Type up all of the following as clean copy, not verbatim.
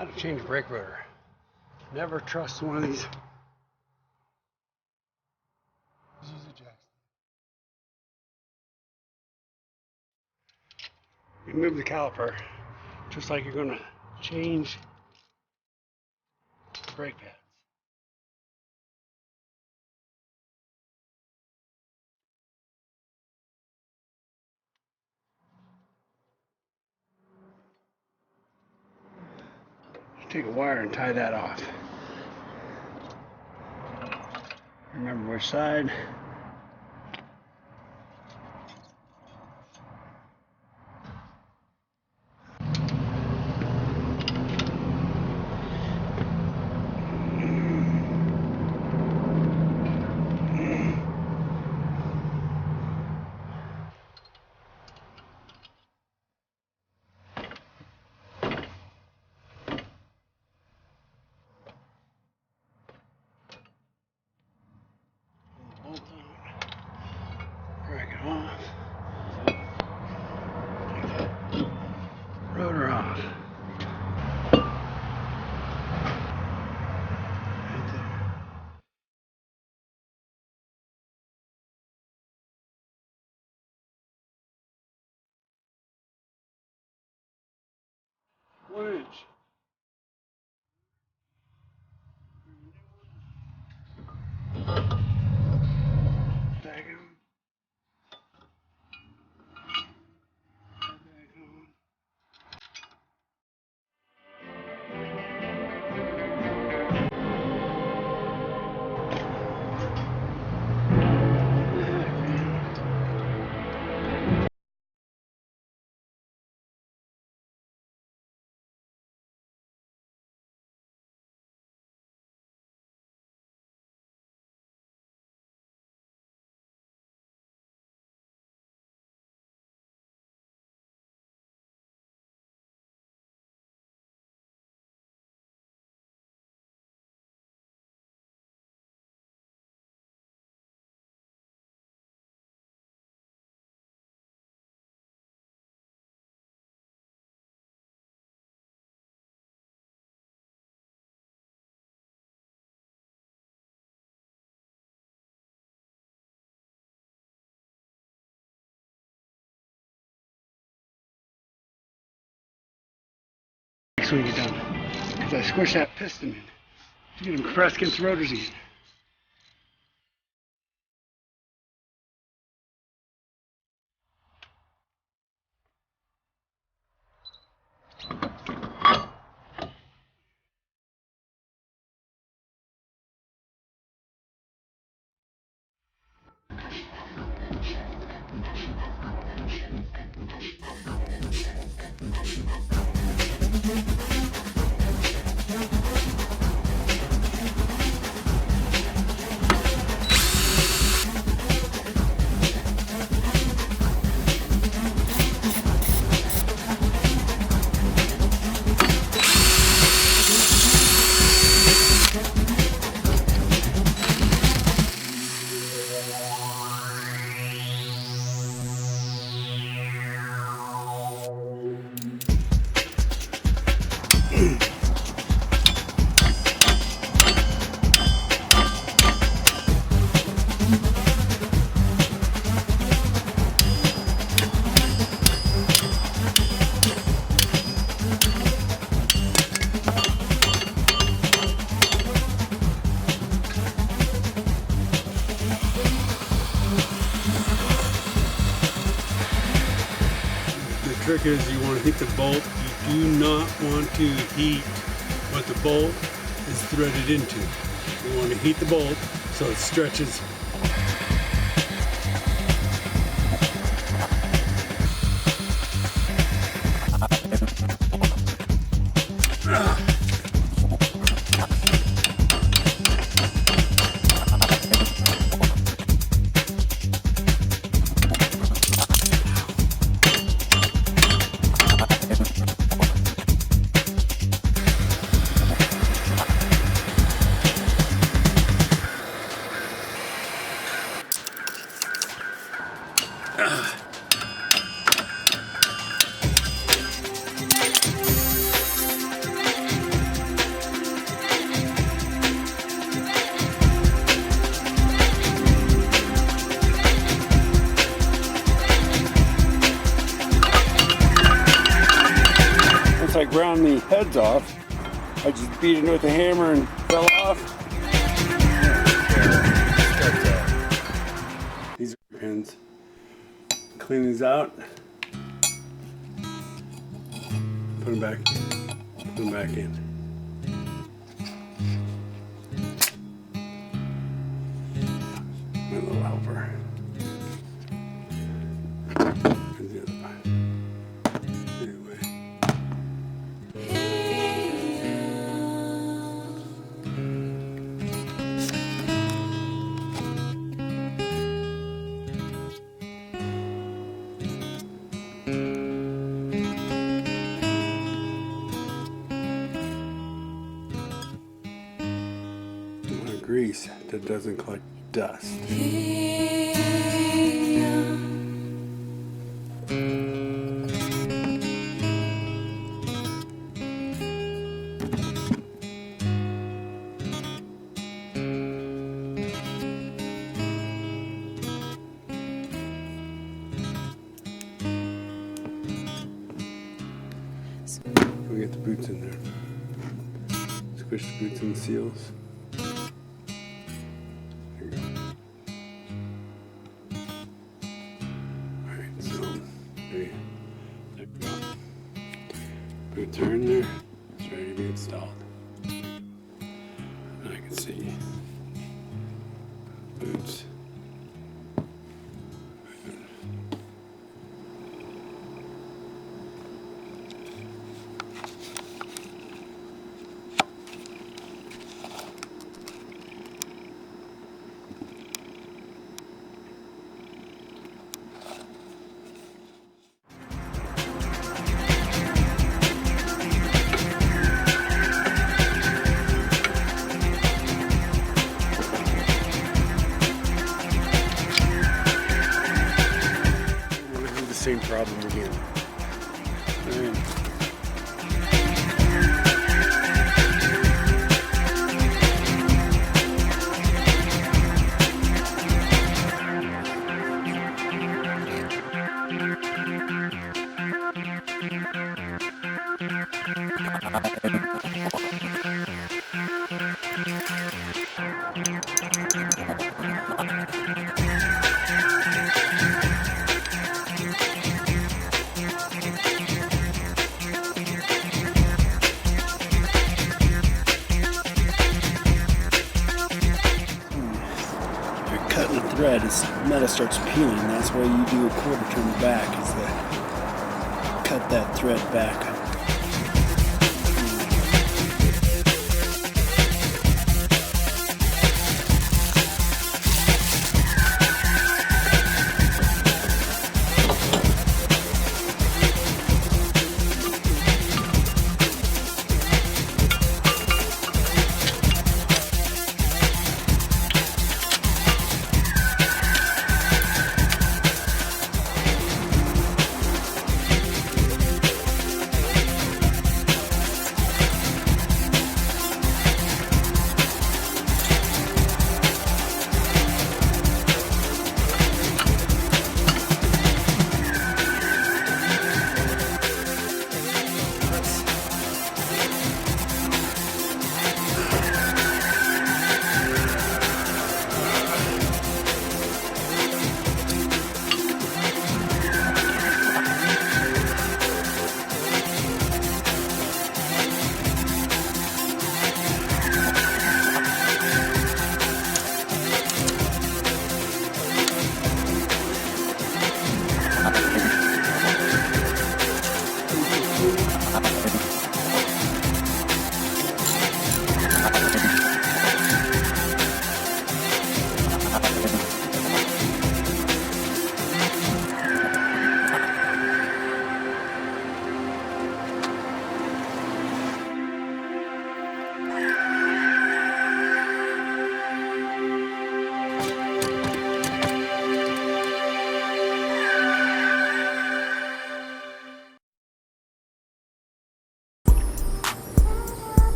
How to change a brake rotor. Never trust one of these. Remove the caliper, just like you're going to change brake pads. Take a wire and tie that off. Remember which side. Bolt out. Drag it off. Take that rotor off. Right there. One inch. Back on. Back on. When you're done, because I squish that piston in to get them compressed against the rotors again. The trick is you want to heat the bolt. You do not want to heat what the bolt is threaded into. You want to heat the bolt so it stretches. ground the heads off. I just beat it with a hammer and fell off. These are pins. Clean these out. Put them back in. My little helper. Here's the other one. Anyway. Grease that doesn't collect dust. We get the boots in there. Squish the boots and the seals. There we go. Boots are in there. It's ready to be installed. And I can see boots. Same problem again. Cutting the thread as metal starts peeling. That's why you do a quarter turn back, is to cut that thread back.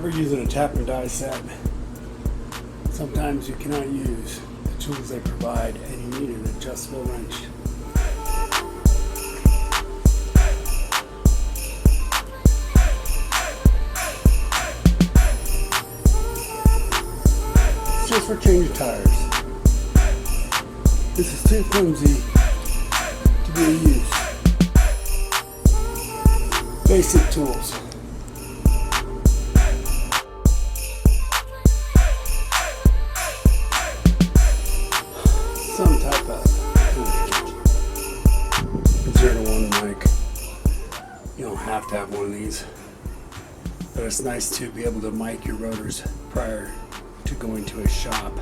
we're using a tap and die set. Sometimes you cannot use the tools they provide and you need an adjustable wrench. It's just for changing tires. This is too flimsy to be used. Basic tools. Some type of 0 to 1 mic. You don't have to have one of these, but it's nice to be able to mic your rotors prior to going to a shop.